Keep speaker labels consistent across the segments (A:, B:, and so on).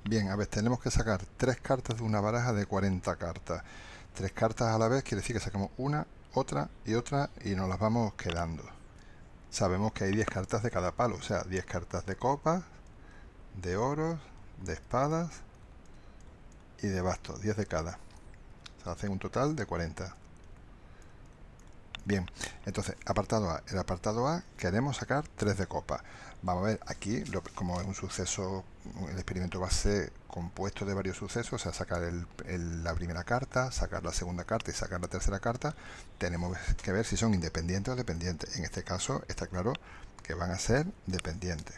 A: Bien, a ver, tenemos que sacar 3 cartas de una baraja de 40 cartas. 3 cartas a la vez quiere decir que sacamos una, otra y nos las vamos quedando. Sabemos que hay 10 cartas de cada palo, o sea, 10 cartas de copas, de oros, de espadas y de bastos, 10 de cada. Se hacen un total de 40. Bien, entonces, apartado A. El apartado A queremos sacar 3 de copa. Vamos a ver, aquí, como es un suceso, el experimento va a ser compuesto de varios sucesos, o sea, sacar la primera carta, sacar la segunda carta y sacar la tercera carta. Tenemos que ver si son independientes o dependientes. En este caso, está claro que van a ser dependientes.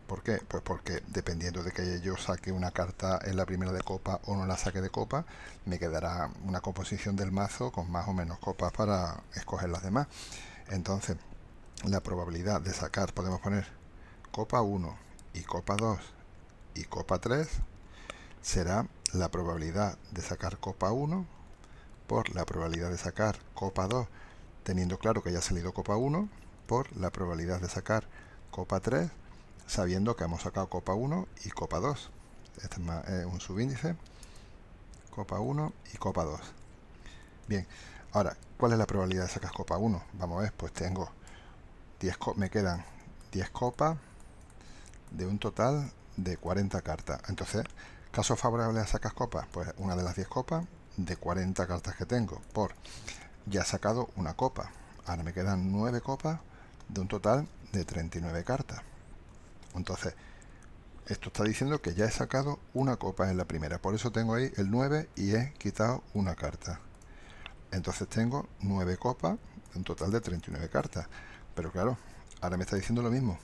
A: ¿Por qué? Pues porque dependiendo de que yo saque una carta en la primera de copa o no la saque de copa, me quedará una composición del mazo con más o menos copas para escoger las demás. Entonces, la probabilidad de sacar, podemos poner copa 1 y copa 2 y copa 3, será la probabilidad de sacar copa 1 por la probabilidad de sacar copa 2, teniendo claro que ya ha salido copa 1, por la probabilidad de sacar copa 3, sabiendo que hemos sacado copa 1 y copa 2. Este es un subíndice, copa 1 y copa 2. Bien, ahora, ¿cuál es la probabilidad de sacar copa 1? Vamos a ver, pues tengo 10 me quedan 10 copas de un total de 40 cartas. Entonces, caso favorable a sacar copas, pues una de las 10 copas de 40 cartas que tengo, por ya he sacado una copa. Ahora me quedan 9 copas de un total de 39 cartas. Entonces, esto está diciendo que ya he sacado una copa en la primera. Por eso tengo ahí el 9 y he quitado una carta. Entonces tengo 9 copas de un total de 39 cartas. Pero claro, ahora me está diciendo lo mismo,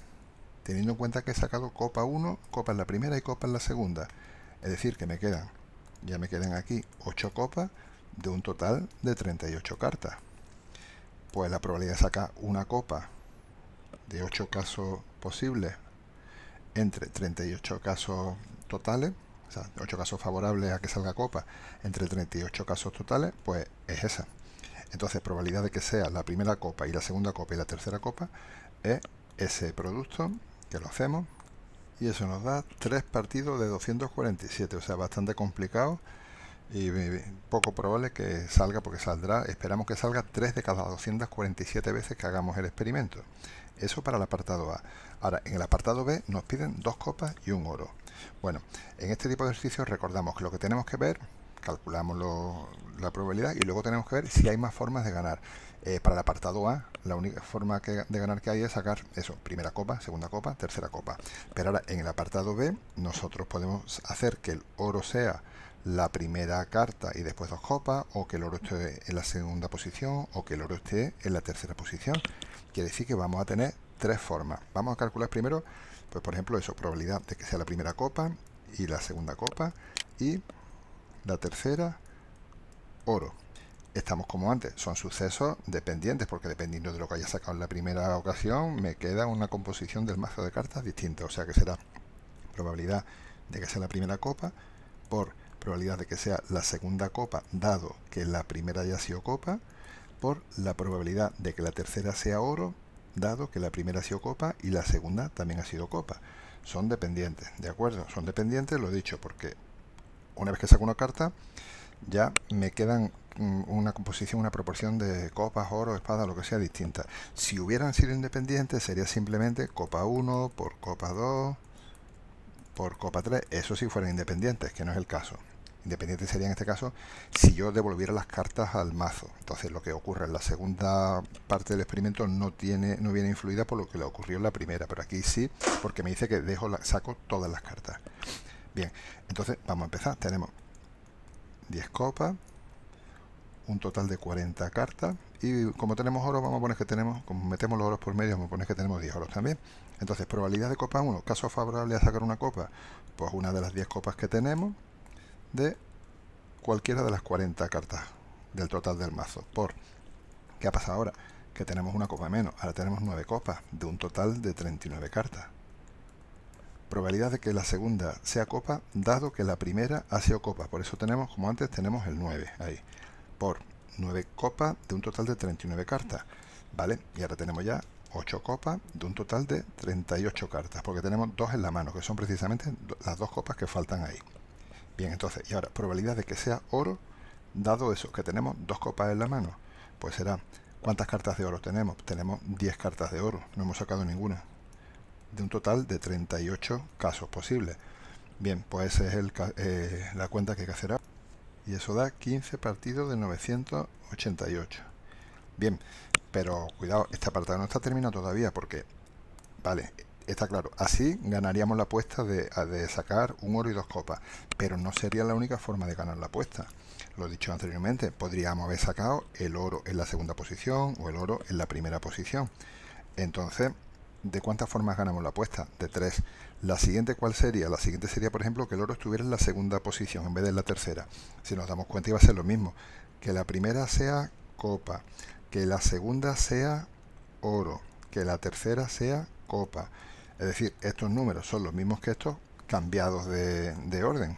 A: teniendo en cuenta que he sacado copa 1, copa en la primera y copa en la segunda. Es decir, que ya me quedan aquí 8 copas de un total de 38 cartas. Pues la probabilidad de sacar una copa de 8 casos posibles entre 38 casos totales, o sea, 8 casos favorables a que salga copa entre 38 casos totales, pues es esa. Entonces, probabilidad de que sea la primera copa y la segunda copa y la tercera copa es ese producto, que lo hacemos, y eso nos da 3 partidos de 247, o sea, bastante complicado y poco probable que salga, porque saldrá, esperamos que salga 3 de cada 247 veces que hagamos el experimento. Eso para el apartado A. Ahora, en el apartado B nos piden 2 copas y un oro. Bueno, en este tipo de ejercicios recordamos que lo que tenemos que ver, calculamos la probabilidad y luego tenemos que ver si hay más formas de ganar. Para el apartado A, la única forma de ganar que hay es sacar eso, primera copa, segunda copa, tercera copa. Pero ahora en el apartado B nosotros podemos hacer que el oro sea la primera carta y después 2 copas, o que el oro esté en la segunda posición, o que el oro esté en la tercera posición. Quiere decir que vamos a tener 3 formas. Vamos a calcular primero, pues por ejemplo, eso, probabilidad de que sea la primera copa y la segunda copa y la tercera oro. Estamos como antes, son sucesos dependientes, porque dependiendo de lo que haya sacado en la primera ocasión, me queda una composición del mazo de cartas distinta. O sea que será probabilidad de que sea la primera copa por probabilidad de que sea la segunda copa, dado que la primera haya sido copa, por la probabilidad de que la tercera sea oro, dado que la primera ha sido copa y la segunda también ha sido copa. Son dependientes, ¿de acuerdo? Son dependientes, lo he dicho, porque una vez que saco una carta, ya me quedan una composición, una proporción de copas, oro, espada, lo que sea distinta. Si hubieran sido independientes, sería simplemente copa 1 por copa 2 por copa 3. Eso si fueran independientes, que no es el caso. Independiente sería en este caso si yo devolviera las cartas al mazo. Entonces lo que ocurre en la segunda parte del experimento no viene influida por lo que le ocurrió en la primera, pero aquí sí, porque me dice que saco todas las cartas. Bien, entonces vamos a empezar. Tenemos 10 copas, un total de 40 cartas, y como tenemos oro, vamos a poner que tenemos, como metemos los oros por medio, vamos a poner que tenemos 10 oros también. Entonces, probabilidad de copa 1, caso favorable a sacar una copa, pues una de las 10 copas que tenemos de cualquiera de las 40 cartas del total del mazo. ¿Qué ha pasado ahora? Que tenemos una copa menos, ahora tenemos 9 copas de un total de 39 cartas. Probabilidad de que la segunda sea copa, dado que la primera ha sido copa. Por eso tenemos, como antes, tenemos el 9 ahí. Por 9 copas de un total de 39 cartas. ¿Vale? Y ahora tenemos ya 8 copas de un total de 38 cartas, porque tenemos 2 en la mano, que son precisamente las 2 copas que faltan ahí. Bien, entonces, y ahora, probabilidad de que sea oro, dado eso, que tenemos 2 copas en la mano, pues será, ¿cuántas cartas de oro tenemos? Tenemos 10 cartas de oro, no hemos sacado ninguna, de un total de 38 casos posibles. Bien, pues esa es la cuenta que hay que hacer ahora. Y eso da 15 partidos de 988. Bien, pero cuidado, este apartado no está terminado todavía porque, vale, está claro, así ganaríamos la apuesta de sacar un oro y 2 copas, pero no sería la única forma de ganar la apuesta. Lo he dicho anteriormente, podríamos haber sacado el oro en la segunda posición o el oro en la primera posición. Entonces, ¿de cuántas formas ganamos la apuesta? De 3. La siguiente, ¿cuál sería? La siguiente sería, por ejemplo, que el oro estuviera en la segunda posición en vez de en la tercera. Si nos damos cuenta, iba a ser lo mismo. Que la primera sea copa, que la segunda sea oro, que la tercera sea copa. Es decir, estos números son los mismos que estos, cambiados de orden.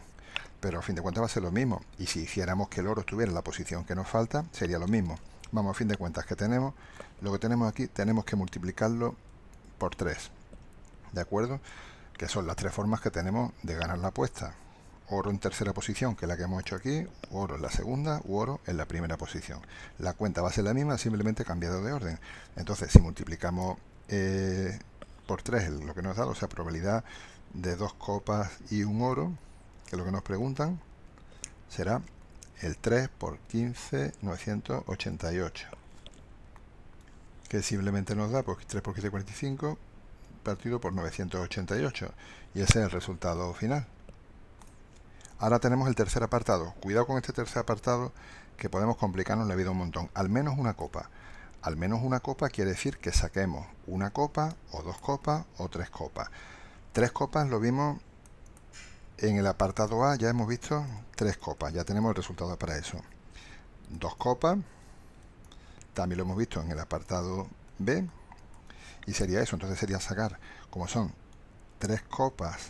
A: Pero a fin de cuentas va a ser lo mismo. Y si hiciéramos que el oro estuviera en la posición que nos falta, sería lo mismo. Vamos, a fin de cuentas, que tenemos lo que tenemos aquí, tenemos que multiplicarlo por 3. ¿De acuerdo? Que son las 3 formas que tenemos de ganar la apuesta. Oro en tercera posición, que es la que hemos hecho aquí, oro en la segunda u oro en la primera posición. La cuenta va a ser la misma, simplemente cambiado de orden. Entonces, si multiplicamos por 3 lo que nos da, o sea, probabilidad de 2 copas y un oro, que es lo que nos preguntan, será el 3 por 15, 988. Que simplemente nos da pues, 3 por 15, 45, partido por 988. Y ese es el resultado final. Ahora tenemos el tercer apartado. Cuidado con este tercer apartado, que podemos complicarnos la vida un montón. Al menos una copa. Al menos una copa quiere decir que saquemos una copa, o 2 copas, o 3 copas. 3 copas lo vimos en el apartado A, ya hemos visto 3 copas. Ya tenemos el resultado para eso. 2 copas, también lo hemos visto en el apartado B. Y sería eso, entonces sería sacar, como son 3 copas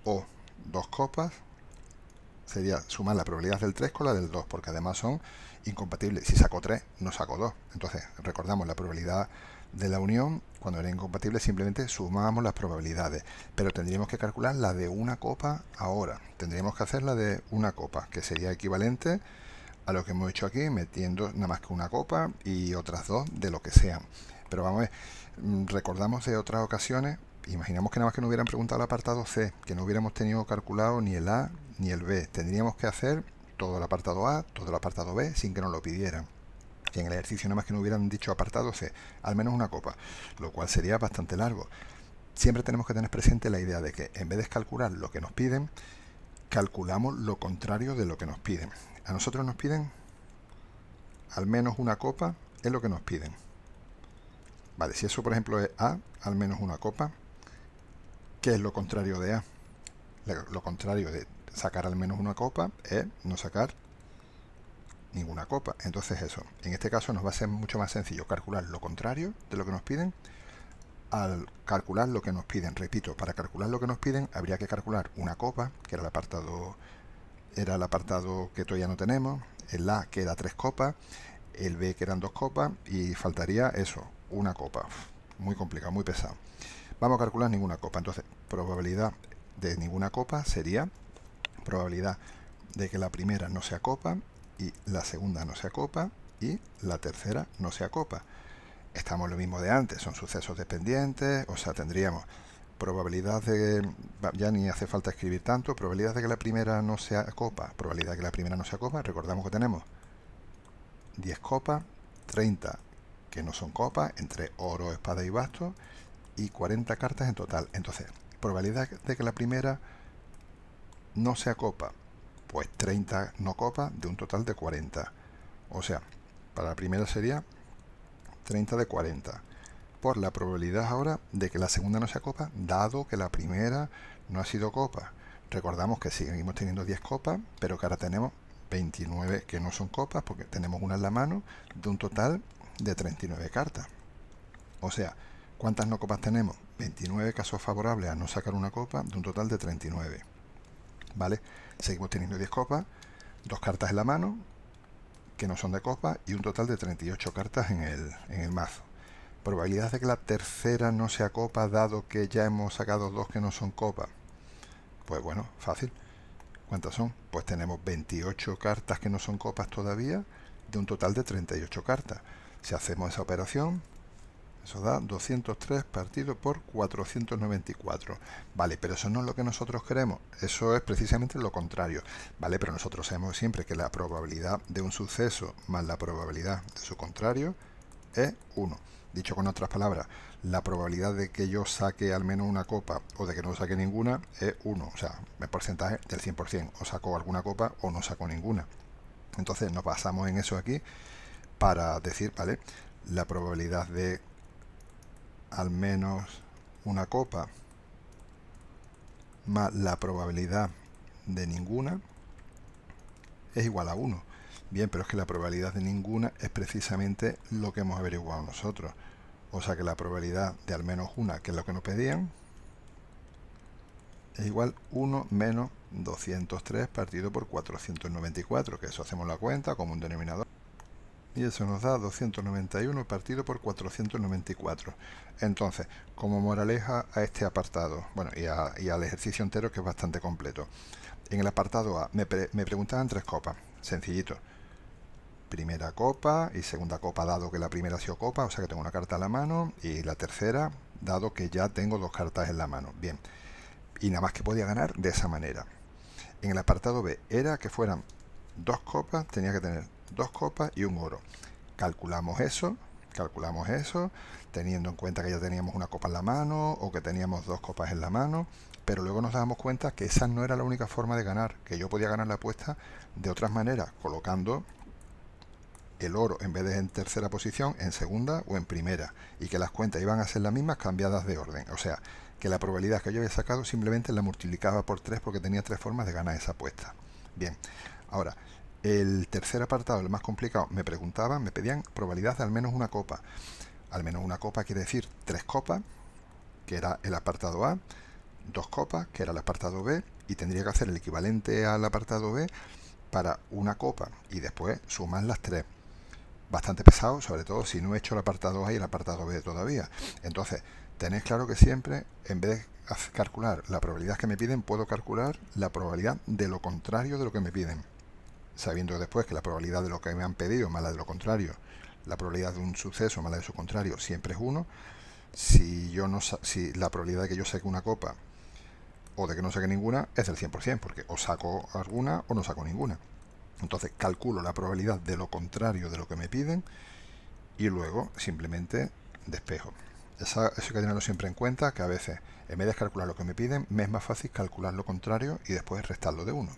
A: o 2 copas, sería sumar la probabilidad del 3 con la del 2, porque además son incompatibles. Si saco 3, no saco 2. Entonces, recordamos la probabilidad de la unión, cuando era incompatible simplemente sumábamos las probabilidades, pero tendríamos que calcular la de una copa ahora. Tendríamos que hacer la de una copa, que sería equivalente a lo que hemos hecho aquí, metiendo nada más que una copa y otras 2 de lo que sean. Pero vamos a ver, recordamos de otras ocasiones, imaginamos que nada más que nos hubieran preguntado el apartado C, que no hubiéramos tenido calculado ni el A ni el B. Tendríamos que hacer todo el apartado A, todo el apartado B, sin que nos lo pidieran. Y en el ejercicio nada más que nos hubieran dicho apartado C, al menos una copa, lo cual sería bastante largo. Siempre tenemos que tener presente la idea de que en vez de calcular lo que nos piden, calculamos lo contrario de lo que nos piden. A nosotros nos piden al menos una copa, es lo que nos piden. Vale, si eso por ejemplo es A, al menos una copa, ¿qué es lo contrario de A? Lo contrario de sacar al menos una copa es no sacar ninguna copa. Entonces eso, en este caso nos va a ser mucho más sencillo calcular lo contrario de lo que nos piden al calcular lo que nos piden. Repito, para calcular lo que nos piden habría que calcular una copa, que era el apartado que todavía no tenemos, el A que era 3 copas, el B que eran 2 copas y faltaría eso, una copa. Muy complicado, muy pesado. Vamos a calcular ninguna copa. Entonces, probabilidad de ninguna copa sería probabilidad de que la primera no sea copa y la segunda no sea copa y la tercera no sea copa. Estamos lo mismo de antes, son sucesos dependientes, o sea, tendríamos probabilidad de, ya ni hace falta escribir tanto, probabilidad de que la primera no sea copa, probabilidad de que la primera no sea copa, recordamos que tenemos 10 copas, 30 que no son copas, entre oro, espada y basto, y 40 cartas en total. Entonces, probabilidad de que la primera no sea copa, pues 30 no copas de un total de 40. O sea, para la primera sería 30 de 40. Por la probabilidad ahora de que la segunda no sea copa, dado que la primera no ha sido copa. Recordamos que seguimos teniendo 10 copas, pero que ahora tenemos 29 que no son copas, porque tenemos una en la mano, de un total de 39 cartas. O sea, ¿cuántas no copas tenemos? 29 casos favorables a no sacar una copa, de un total de 39. ¿Vale? Seguimos teniendo 10 copas, 2 cartas en la mano, que no son de copa, y un total de 38 cartas en el mazo. Probabilidad de que la tercera no sea copa dado que ya hemos sacado dos que no son copa. Pues bueno, fácil. ¿Cuántas son? Pues tenemos 28 cartas que no son copas todavía, de un total de 38 cartas. Si hacemos esa operación, eso da 203 partido por 494. Vale, pero eso no es lo que nosotros queremos. Eso es precisamente lo contrario. Vale, pero nosotros sabemos siempre que la probabilidad de un suceso más la probabilidad de su contrario es 1. Dicho con otras palabras, la probabilidad de que yo saque al menos una copa o de que no saque ninguna es 1. O sea, el porcentaje del 100%. O saco alguna copa o no saco ninguna. Entonces nos basamos en eso aquí para decir, vale, la probabilidad de al menos una copa más la probabilidad de ninguna es igual a 1. Bien, pero es que la probabilidad de ninguna es precisamente lo que hemos averiguado nosotros. O sea que la probabilidad de al menos una, que es lo que nos pedían, es igual 1 menos 203 partido por 494, que eso hacemos la cuenta como un denominador. Y eso nos da 291 partido por 494. Entonces, como moraleja a este apartado, bueno, y al ejercicio entero, que es bastante completo. En el apartado A me preguntaban 3 copas, sencillito. Primera copa y segunda copa, dado que la primera ha sido copa, o sea que tengo una carta en la mano, y la tercera, dado que ya tengo 2 cartas en la mano. Bien, y nada más que podía ganar de esa manera. En el apartado B era que fueran 2 copas, tenía que tener 2 copas y un oro. Calculamos eso, teniendo en cuenta que ya teníamos una copa en la mano o que teníamos 2 copas en la mano, pero luego nos damos cuenta que esa no era la única forma de ganar, que yo podía ganar la apuesta de otras maneras, colocando el oro, en vez de en tercera posición, en segunda o en primera, y que las cuentas iban a ser las mismas cambiadas de orden. O sea, que la probabilidad que yo había sacado simplemente la multiplicaba por 3 porque tenía 3 formas de ganar esa apuesta. Bien, ahora, el tercer apartado, el más complicado, me pedían probabilidad de al menos una copa. Al menos una copa quiere decir 3 copas, que era el apartado A, 2 copas, que era el apartado B, y tendría que hacer el equivalente al apartado B para una copa, y después sumar las 3. Bastante pesado, sobre todo si no he hecho el apartado A y el apartado B todavía. Entonces, tenéis claro que siempre, en vez de calcular la probabilidad que me piden, puedo calcular la probabilidad de lo contrario de lo que me piden. Sabiendo después que la probabilidad de lo que me han pedido más la de lo contrario, la probabilidad de un suceso más la de su contrario siempre es 1. Si la probabilidad de que yo saque una copa o de que no saque ninguna es del 100%, porque o saco alguna o no saco ninguna. Entonces calculo la probabilidad de lo contrario de lo que me piden y luego simplemente despejo. Eso hay que tenerlo siempre en cuenta, que a veces en vez de calcular lo que me piden, me es más fácil calcular lo contrario y después restarlo de 1.